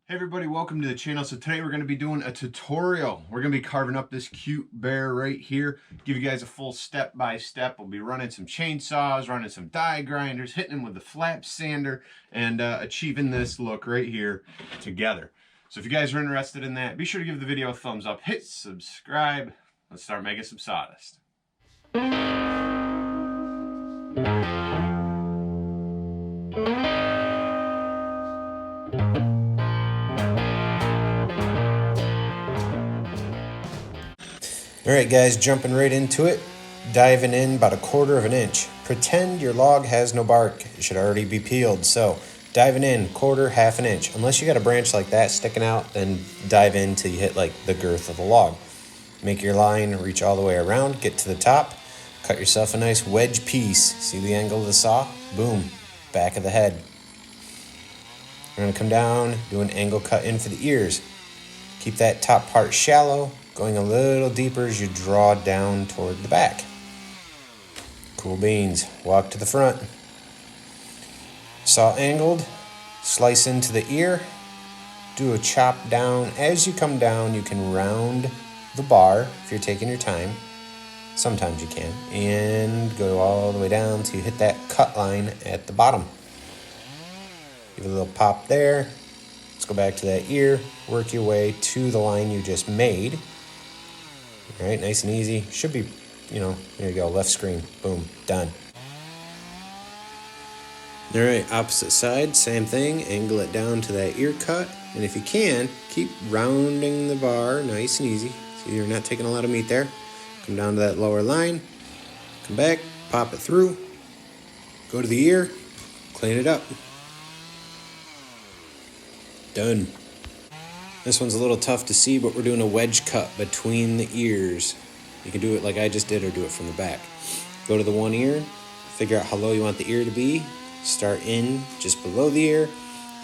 Hey everybody, welcome to the channel. So today we're going to be doing a tutorial. We're going to be carving up this cute bear right here. Give you guys a full step-by-step. We'll be running some chainsaws, running some die grinders, hitting them with the flap sander, and achieving this look right here together. So if you guys are interested in that, be sure to give the video a thumbs up, hit subscribe. Let's start making some sawdust. Alright guys, jumping right into it, diving in about 1/4 of an inch. Pretend your log has no bark, it should already be peeled. So diving in 1/4, 1/2 inch. Unless you got a branch like that sticking out, then dive in till you hit like the girth of the log. Make your line reach all the way around, get to the top, cut yourself a nice wedge piece. See the angle of the saw? Boom, back of the head. We're going to come down, do an angle cut in for the ears. Keep that top part shallow, going a little deeper as you draw down toward the back. Cool beans. Walk to the front. Saw angled, slice into the ear, do a chop down. As you come down, you can round the bar if you're taking your time. Sometimes you can. And go all the way down till you hit that cut line at the bottom. Give it a little pop there. Let's go back to that ear. Work your way to the line you just made. All right, nice and easy. Should be, there you go, left screen. Boom, done. All right, opposite side, same thing. Angle it down to that ear cut. And if you can, keep rounding the bar nice and easy. So you're not taking a lot of meat there. Come down to that lower line. Come back, pop it through. Go to the ear, clean it up. Done. This one's a little tough to see, but we're doing a wedge cut between the ears. You can do it like I just did or do it from the back. Go to the one ear, figure out how low you want the ear to be, start in just below the ear,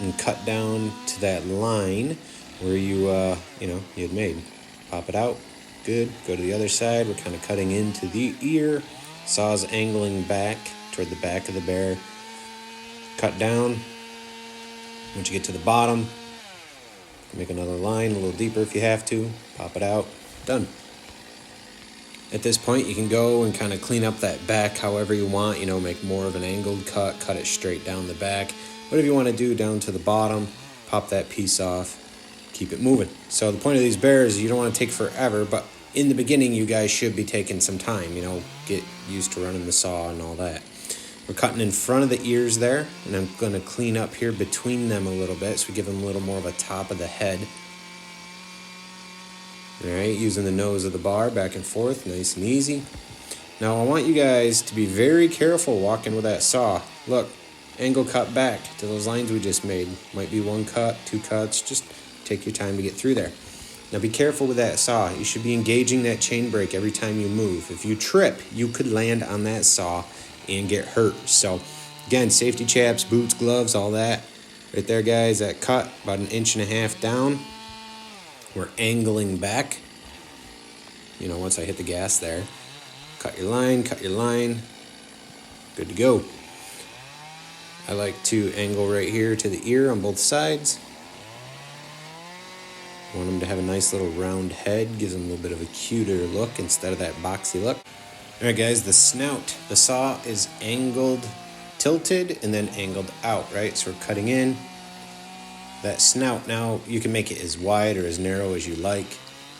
and cut down to that line where you had made. Pop it out, good. Go to the other side, we're kind of cutting into the ear. Saw's angling back toward the back of the bear. Cut down. Once you get to the bottom, make another line a little deeper if you have to. Pop it out. Done. At this point, you can go and kind of clean up that back however you want. Make more of an angled cut. Cut it straight down the back. Whatever you want to do down to the bottom. Pop that piece off. Keep it moving. So the point of these bears is you don't want to take forever, but in the beginning, you guys should be taking some time. Get used to running the saw and all that. We're cutting in front of the ears there, and I'm going to clean up here between them a little bit so we give them a little more of a top of the head. All right, using the nose of the bar back and forth, nice and easy. Now I want you guys to be very careful walking with that saw. Look, angle cut back to those lines we just made. Might be 1 cut, 2 cuts, just take your time to get through there. Now be careful with that saw. You should be engaging that chain brake every time you move. If you trip, you could land on that saw and get hurt. So again, safety chaps, boots, gloves, all that. Right there, guys, that cut about 1.5 inches down. We're angling back. Once I hit the gas there. Cut your line, good to go. I like to angle right here to the ear on both sides. Want them to have a nice little round head, gives them a little bit of a cuter look instead of that boxy look. Alright guys, the snout. The saw is angled, tilted, and then angled out, right? So we're cutting in. That snout, now you can make it as wide or as narrow as you like,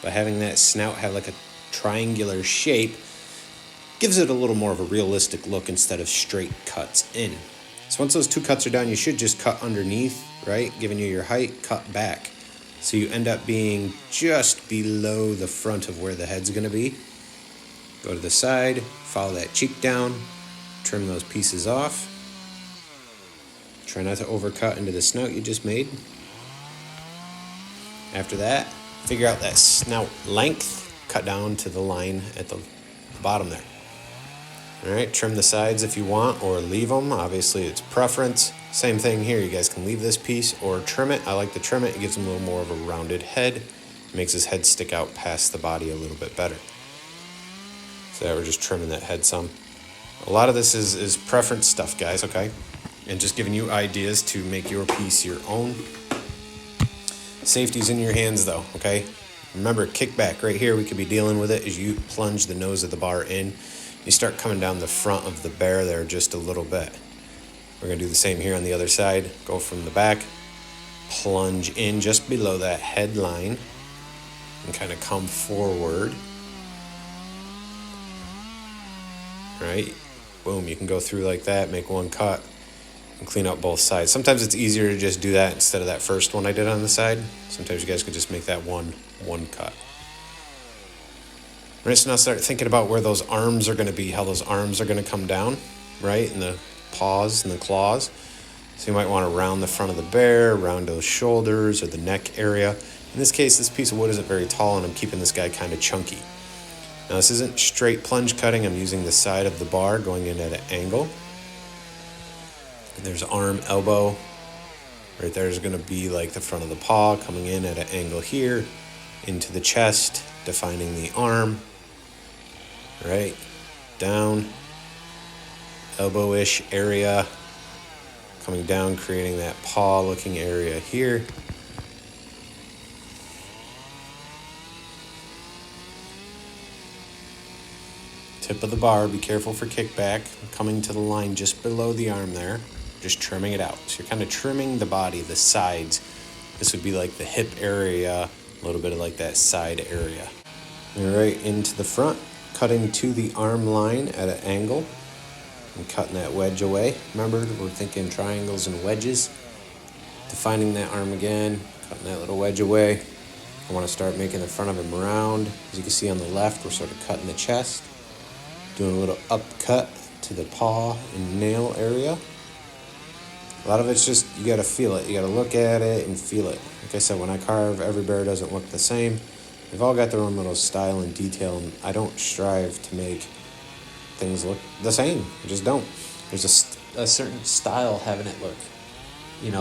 but having that snout have like a triangular shape gives it a little more of a realistic look instead of straight cuts in. So once those 2 cuts are done, you should just cut underneath, right? Giving you your height, cut back. So you end up being just below the front of where the head's going to be. Go to the side, follow that cheek down, trim those pieces off. Try not to overcut into the snout you just made. After that, figure out that snout length, cut down to the line at the bottom there. All right, trim the sides if you want or leave them. Obviously, it's preference. Same thing here. You guys can leave this piece or trim it. I like to trim it. It gives him a little more of a rounded head. It makes his head stick out past the body a little bit better. So we're just trimming that head some. A lot of this is preference stuff, guys, okay? And just giving you ideas to make your piece your own. Safety's in your hands though, okay? Remember, kickback right here, we could be dealing with it as you plunge the nose of the bar in. You start coming down the front of the bear there just a little bit. We're gonna do the same here on the other side. Go from the back, plunge in just below that headline, and kind of come forward. Right? Boom, you can go through like that, make one cut, and clean out both sides. Sometimes it's easier to just do that instead of that first one I did on the side. Sometimes you guys could just make that one cut. We're just now start thinking about where those arms are going to be, how those arms are going to come down, right? And the paws and the claws. So you might want to round the front of the bear, round those shoulders or the neck area. In this case, this piece of wood isn't very tall and I'm keeping this guy kind of chunky. Now this isn't straight plunge cutting. I'm using the side of the bar going in at an angle. And there's arm, elbow. Right there is going to be like the front of the paw coming in at an angle here into the chest, defining the arm. Right, down, elbow-ish area, coming down, creating that paw-looking area here. Tip of the bar, be careful for kickback, coming to the line just below the arm there, just trimming it out. So you're kind of trimming the body, the sides. This would be like the hip area, a little bit of like that side area. All right, into the front. Cutting to the arm line at an angle and cutting that wedge away. Remember, we're thinking triangles and wedges. Defining that arm again, cutting that little wedge away. I want to start making the front of him round. As you can see on the left, we're sort of cutting the chest. Doing a little upcut to the paw and nail area. A lot of it's just, you got to feel it. You got to look at it and feel it. Like I said, when I carve, every bear doesn't look the same. They've all got their own little style and detail, and I don't strive to make things look the same. I just don't. There's a certain style having it look,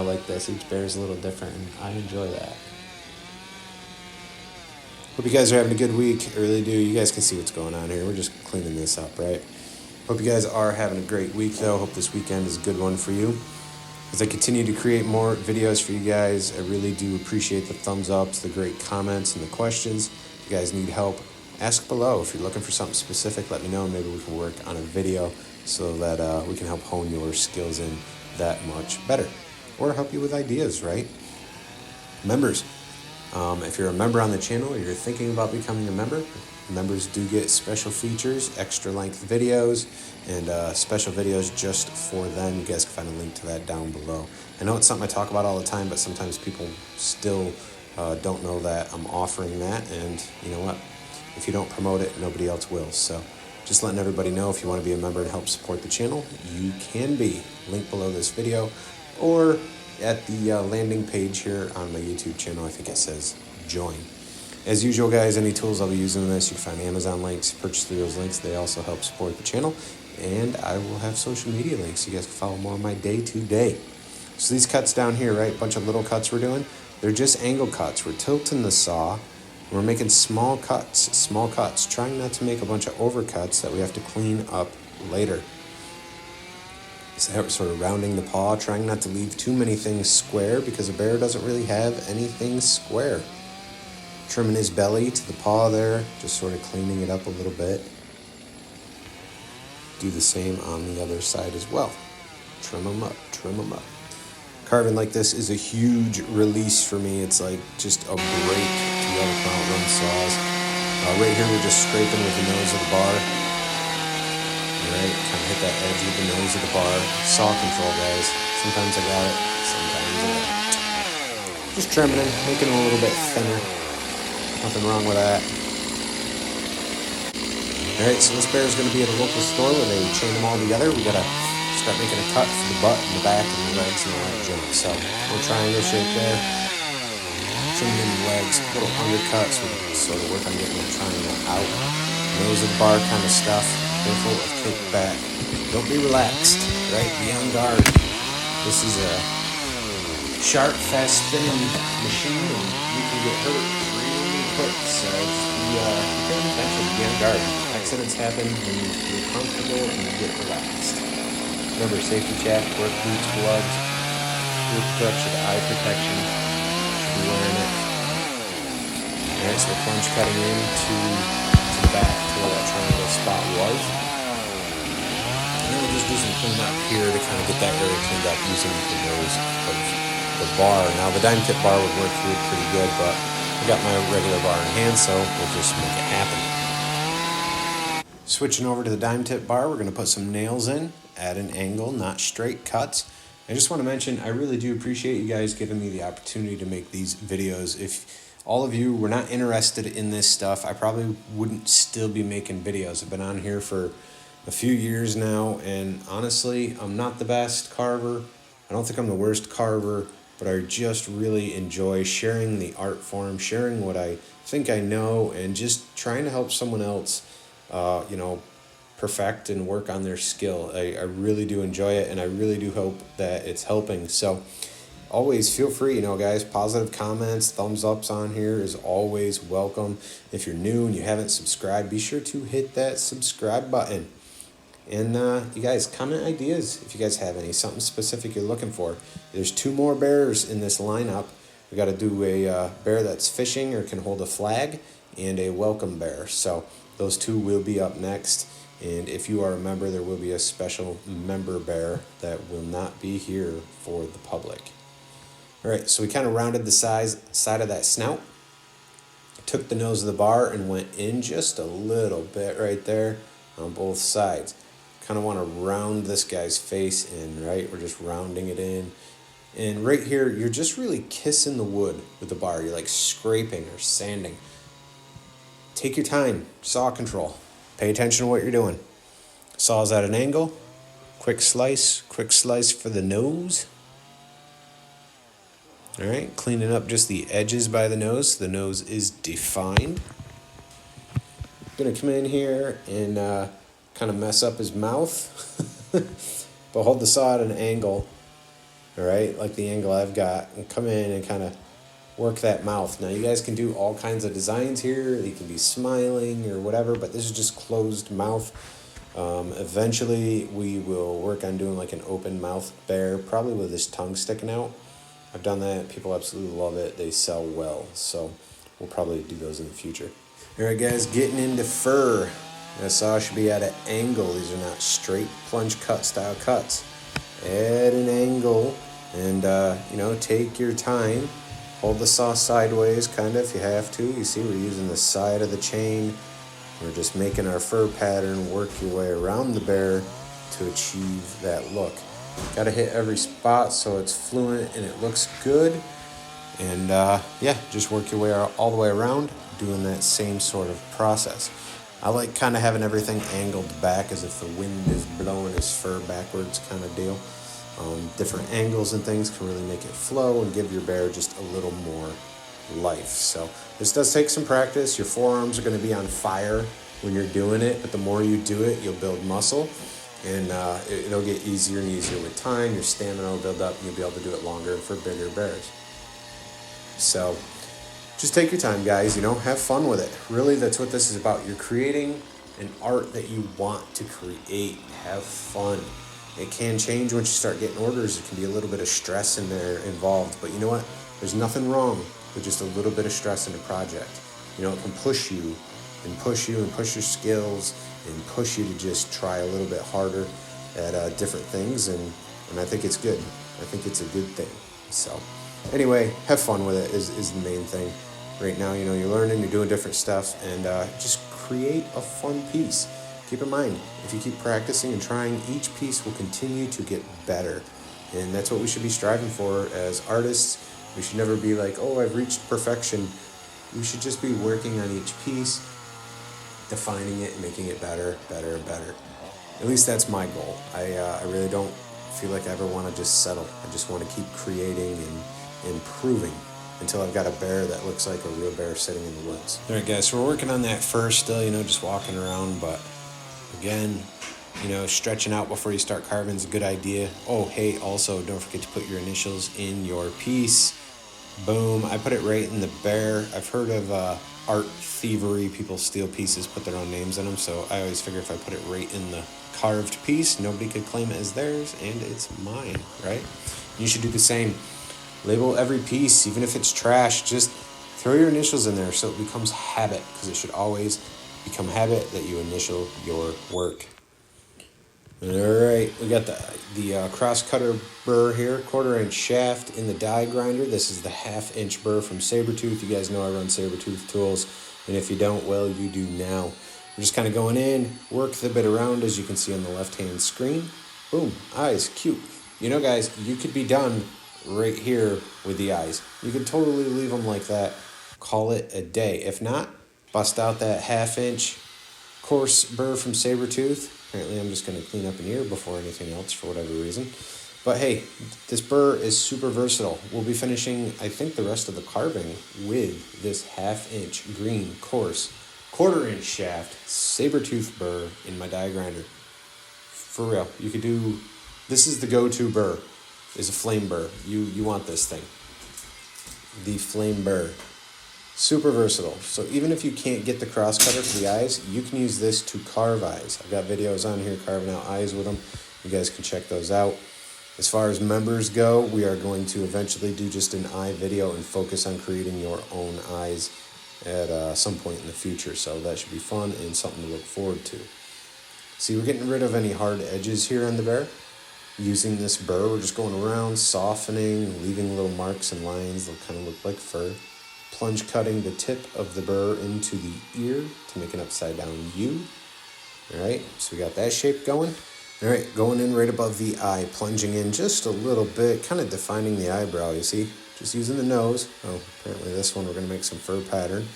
like this. Each bear is a little different, and I enjoy that. Hope you guys are having a good week. I really do. You guys can see what's going on here. We're just cleaning this up, right? Hope you guys are having a great week, though. Hope this weekend is a good one for you. As I continue to create more videos for you guys, I really do appreciate the thumbs ups, the great comments, and the questions. If you guys need help, ask below. If you're looking for something specific, let me know. Maybe we can work on a video so that we can help hone your skills in that much better. Or help you with ideas, right? Members. If you're a member on the channel or you're thinking about becoming a member, members do get special features, extra length videos, and special videos just for them. You guys can find a link to that down below. I know it's something I talk about all the time, but sometimes people still don't know that I'm offering that. And you know what? If you don't promote it, nobody else will. So just letting everybody know, if you want to be a member and help support the channel, you can be. Link below this video or at the landing page here on my YouTube channel. I think it says join. As usual, guys, any tools I'll be using in this, you can find Amazon links, purchase through those links. They also help support the channel. And I will have social media links so you guys can follow more of my day-to-day. So these cuts down here, right, bunch of little cuts we're doing, they're just angle cuts. We're tilting the saw. We're making small cuts, trying not to make a bunch of overcuts that we have to clean up later. So we're sort of rounding the paw, trying not to leave too many things square because a bear doesn't really have anything square. Trimming his belly to the paw there, just sort of cleaning it up a little bit. Do the same on the other side as well. Trim them up, trim them up. Carving like this is a huge release for me. It's like just a break to be able to come out run saws. Right here we're just scraping with the nose of the bar. Alright, kind of hit that edge with the nose of the bar. Saw control, guys. Sometimes I got it, sometimes I don't. Just trimming it, making it a little bit thinner. Nothing wrong with that. Alright, so this bear is going to be at a local store where they chain them all together. We got to start making a cut for the butt and the back and the legs and all that junk. So, little triangle shape there. Trimming in the legs, little undercuts. We sort of work on getting that triangle out. Nose of the bar kind of stuff. Careful of kickback. Don't be relaxed, right? Be on guard. This is a sharp, fast spinning machine and you can get hurt really quick. So just be on guard. Accidents happen when you're comfortable and you get relaxed. Remember, safety check, work boots, gloves, ear protection, eye protection. be wearing it. Alright, so we're plunge cutting in to the back to where that triangle spot was. And then we'll just do some cleanup here to kind of get that area cleaned up using the nose of the bar. Now the dime tip bar would work here pretty good, but I got my regular bar in hand, so we'll just make it happen. Switching over to the dime tip bar, we're going to put some nails in at an angle, not straight cuts. I just want to mention, I really do appreciate you guys giving me the opportunity to make these videos. If all of you were not interested in this stuff, I probably wouldn't still be making videos. I've been on here for a few years now, and honestly, I'm not the best carver. I don't think I'm the worst carver, but I just really enjoy sharing the art form, sharing what I think I know, and just trying to help someone else, perfect and work on their skill. I really do enjoy it, and I really do hope that it's helping. So always feel free, guys, positive comments, thumbs ups on here is always welcome. If you're new and you haven't subscribed, be sure to hit that subscribe button. And you guys, comment ideas if you guys have any, something specific you're looking for. There's 2 more bears in this lineup. We got to do a bear that's fishing or can hold a flag, and a welcome bear. So those 2 will be up next. And if you are a member, there will be a special member bear that will not be here for the public. All right, so we kind of rounded the side of that snout. Took the nose of the bar and went in just a little bit right there on both sides. Kind of want to round this guy's face in, right? We're just rounding it in. And right here, you're just really kissing the wood with the bar. You're like scraping or sanding. Take your time, saw control. Pay attention to what you're doing. Saw's at an angle. Quick slice for the nose. All right, cleaning up just the edges by the nose. The nose is defined. Gonna come in here and kind of mess up his mouth, but hold the saw at an angle, all right, like the angle I've got, and come in and kind of work that mouth. Now you guys can do all kinds of designs here. You can be smiling or whatever, but this is just closed mouth. Eventually we will work on doing like an open mouth bear, probably with his tongue sticking out. I've done that. People absolutely love it. They sell well, so we'll probably do those in the future. All right, guys, getting into fur. The saw should be at an angle. These are not straight plunge cut style cuts. At an angle, and take your time. Hold the saw sideways, kind of, if you have to. You see, we're using the side of the chain. We're just making our fur pattern. Work your way around the bear to achieve that look. Got to hit every spot so it's fluent and it looks good. And just work your way all the way around, doing that same sort of process. I like kind of having everything angled back as if the wind is blowing his fur backwards kind of deal. Different angles and things can really make it flow and give your bear just a little more life. So this does take some practice. Your forearms are going to be on fire when you're doing it, but the more you do it, you'll build muscle, and it'll get easier and easier with time. Your stamina will build up and you'll be able to do it longer for bigger bears. So just take your time, guys, have fun with it. Really, that's what this is about. You're creating an art that you want to create. Have fun. It can change once you start getting orders. It can be a little bit of stress in there involved, but you know what? There's nothing wrong with just a little bit of stress in a project. It can push you and push your skills and push you to just try a little bit harder at different things, and I think it's good. I think it's a good thing. So anyway, have fun with it is the main thing. Right now, you're learning, you're doing different stuff, and just create a fun piece. Keep in mind, if you keep practicing and trying, each piece will continue to get better. And that's what we should be striving for as artists. We should never be like, oh, I've reached perfection. We should just be working on each piece, defining it and making it better, better, and better. At least that's my goal. I really don't feel like I ever want to just settle. I just want to keep creating and improving until I've got a bear that looks like a real bear sitting in the woods. All right, guys, so we're working on that fur still, just walking around, but again, stretching out before you start carving is a good idea. Oh, hey, also, don't forget to put your initials in your piece. Boom. I put it right in the bear. I've heard of art thievery. People steal pieces, put their own names in them, so I always figure if I put it right in the carved piece, nobody could claim it as theirs, and it's mine, right? You should do the same. Label every piece, even if it's trash. Just throw your initials in there so it becomes habit, because it should always become habit that you initial your work. All right, we got the cross cutter burr here, 1/4-inch shaft in the die grinder. This is the 1/2-inch burr from Saburrtooth. You guys know I run Saburrtooth tools, and if you don't, well, you do now. We're just kind of going in, work the bit around, as you can see on the left-hand screen. Boom, eyes, cute. You know, guys, you could be done right here with the eyes. You could totally leave them like that, call it a day. If not, bust out that 1/2-inch coarse burr from Saburrtooth. Apparently I'm just going to clean up an ear before anything else for whatever reason. But hey, this burr is super versatile. We'll be finishing, I think, the rest of the carving with this 1/2-inch green coarse 1/4-inch shaft Saburrtooth burr in my die grinder. For real, you could do, this is the go-to burr, is a flame burr. You want this thing. The flame burr. Super versatile. So even if you can't get the cross cutter for the eyes, you can use this to carve eyes. I've got videos on here carving out eyes with them. You guys can check those out. As far as members go, we are going to eventually do just an eye video and focus on creating your own eyes at some point in the future. So that should be fun and something to look forward to. See, we're getting rid of any hard edges here on the bear. Using this burr, we're just going around, softening, leaving little marks and lines that kind of look like fur. Plunge cutting the tip of the burr into the ear to make an upside down U. All right, so we got that shape going. All right, going in right above the eye, plunging in just a little bit, kind of defining the eyebrow, you see? Just using the nose. Oh, apparently this one we're gonna make some fur pattern,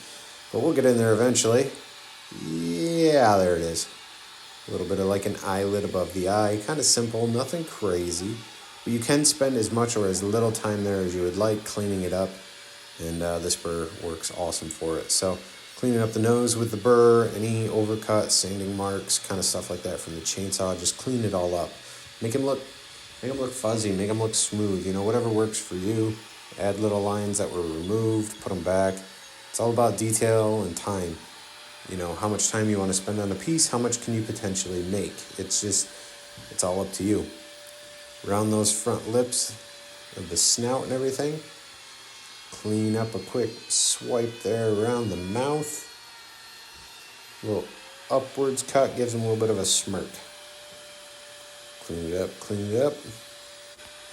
but we'll get in there eventually. Yeah, there it is. A little bit of like an eyelid above the eye, kind of simple, nothing crazy, but you can spend as much or as little time there as you would like cleaning it up. And this burr works awesome for it. So cleaning up the nose with the burr, any overcuts, sanding marks, kind of stuff like that from the chainsaw, just clean it all up. Make them look fuzzy, make them look smooth, you know, whatever works for you. Add little lines that were removed, put them back. It's all about detail and time. You know, how much time you want to spend on a piece, how much can you potentially make? It's all up to you. Around those front lips of the snout and everything. Clean up a quick swipe there around the mouth. A little upwards cut gives them a little bit of a smirk. Clean it up, clean it up.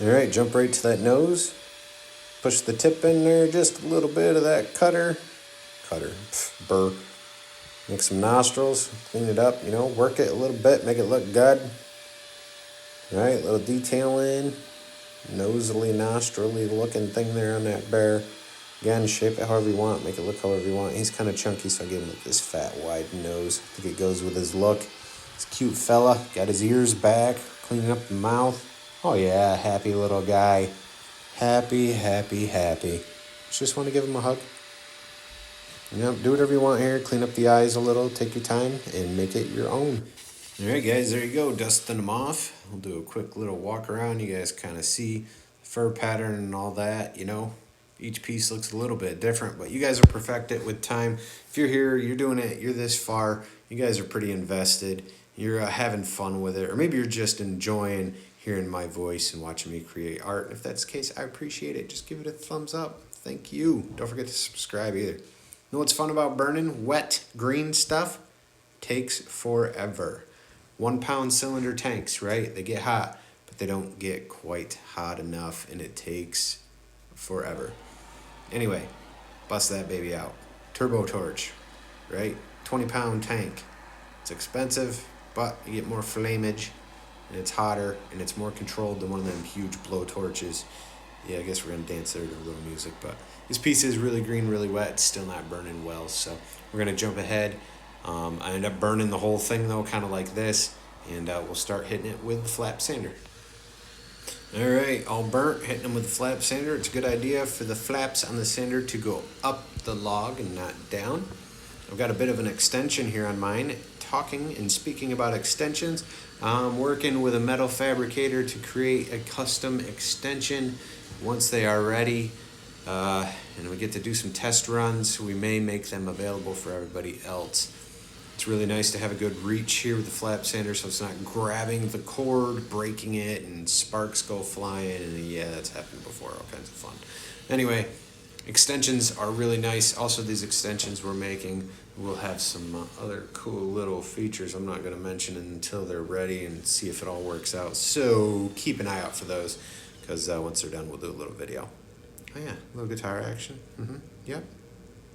All right, jump right to that nose. Push the tip in there, just a little bit of that burr. Make some nostrils, clean it up, you know, work it a little bit, make it look good. All right, little detailing. Nosily, nostrily looking thing there on that bear. Again, shape it however you want, make it look however you want. He's kind of chunky, so I gave him like this fat, wide nose. I think it goes with his look. He's a cute fella, got his ears back, cleaning up the mouth. Oh yeah, happy little guy. Happy, happy, happy. Just want to give him a hug. You know, do whatever you want here, clean up the eyes a little, take your time, and make it your own. All right, guys, there you go, dusting them off. I'll do a quick little walk around. You guys kind of see the fur pattern and all that, you know. Each piece looks a little bit different, but you guys will perfect it with time. If you're here, you're doing it, you're this far, you guys are pretty invested. You're having fun with it, or maybe you're just enjoying hearing my voice and watching me create art. If that's the case, I appreciate it. Just give it a thumbs up. Thank you. Don't forget to subscribe either. Know what's fun about burning wet green stuff? Takes forever. 1 pound cylinder tanks, right? They get hot, but they don't get quite hot enough, and it takes forever. Anyway, bust that baby out. Turbo torch, right? 20-pound tank. It's expensive, but you get more flamage, and it's hotter, and it's more controlled than one of them huge blow torches. Yeah, I guess we're gonna dance there to a little music, but this piece is really green, really wet. It's still not burning well, so we're gonna jump ahead. I end up burning the whole thing though, kind of like this, and we'll start hitting it with the flap sander. All right, all burnt, hitting them with the flap sander. It's a good idea for the flaps on the sander to go up the log and not down. I've got a bit of an extension here on mine. Talking and speaking about extensions, I'm working with a metal fabricator to create a custom extension. Once they are ready, and we get to do some test runs, we may make them available for everybody else. It's really nice to have a good reach here with the flap sander so it's not grabbing the cord, breaking it, and sparks go flying. And yeah, that's happened before, all kinds of fun. Anyway, extensions are really nice. Also, these extensions we're making will have some other cool little features I'm not going to mention until they're ready and see if it all works out. So keep an eye out for those, because once they're done, we'll do a little video. Oh yeah, a little guitar action. Yep.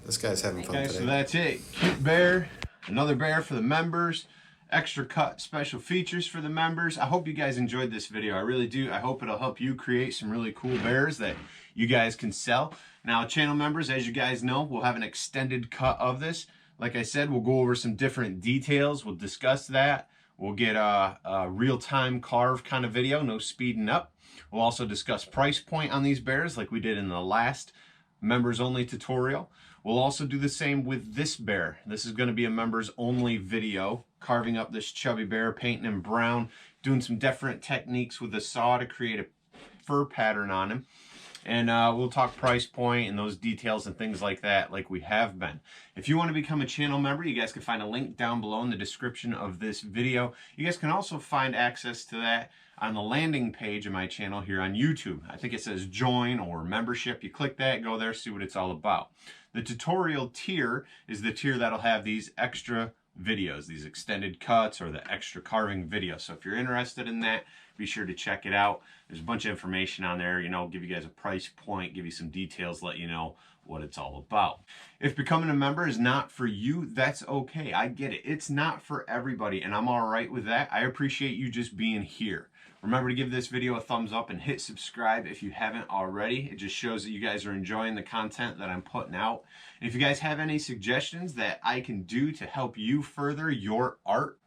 This guy's having fun today. So that's it. Cute bear. Another bear for the members. Extra cut special features for the members. I hope you guys enjoyed this video. I really do. I hope it'll help you create some really cool bears that you guys can sell. Now, channel members, as you guys know, we'll have an extended cut of this. Like I said, we'll go over some different details. We'll discuss that. We'll get a real-time carve kind of video, no speeding up. We'll also discuss price point on these bears like we did in the last members only tutorial. We'll also do the same with this bear. This is going to be a members only video, carving up this chubby bear, painting him brown, doing some different techniques with a saw to create a fur pattern on him. And we'll talk price point and those details and things like that, like we have been. If you want to become a channel member, you guys can find a link down below in the description of this video. You guys can also find access to that on the landing page of my channel here on YouTube. I think it says join or membership. You click that, go there, see what it's all about. The tutorial tier is the tier that'll have these extra videos, these extended cuts or the extra carving videos. So if you're interested in that, be sure to check it out. There's a bunch of information on there, you know, give you guys a price point, give you some details, let you know what it's all about. If becoming a member is not for you, that's okay. I get it. It's not for everybody, and I'm all right with that. I appreciate you just being here. Remember to give this video a thumbs up and hit subscribe if you haven't already. It just shows that you guys are enjoying the content that I'm putting out. And if you guys have any suggestions that I can do to help you further your art,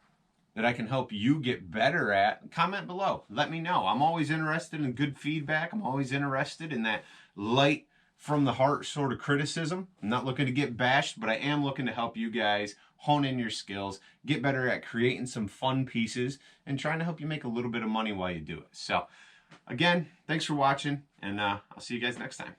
that I can help you get better at, comment below. Let me know. I'm always interested in good feedback. I'm always interested in that light from the heart sort of criticism. I'm not looking to get bashed, but I am looking to help you guys hone in your skills, get better at creating some fun pieces, and trying to help you make a little bit of money while you do it. So again, thanks for watching, and I'll see you guys next time.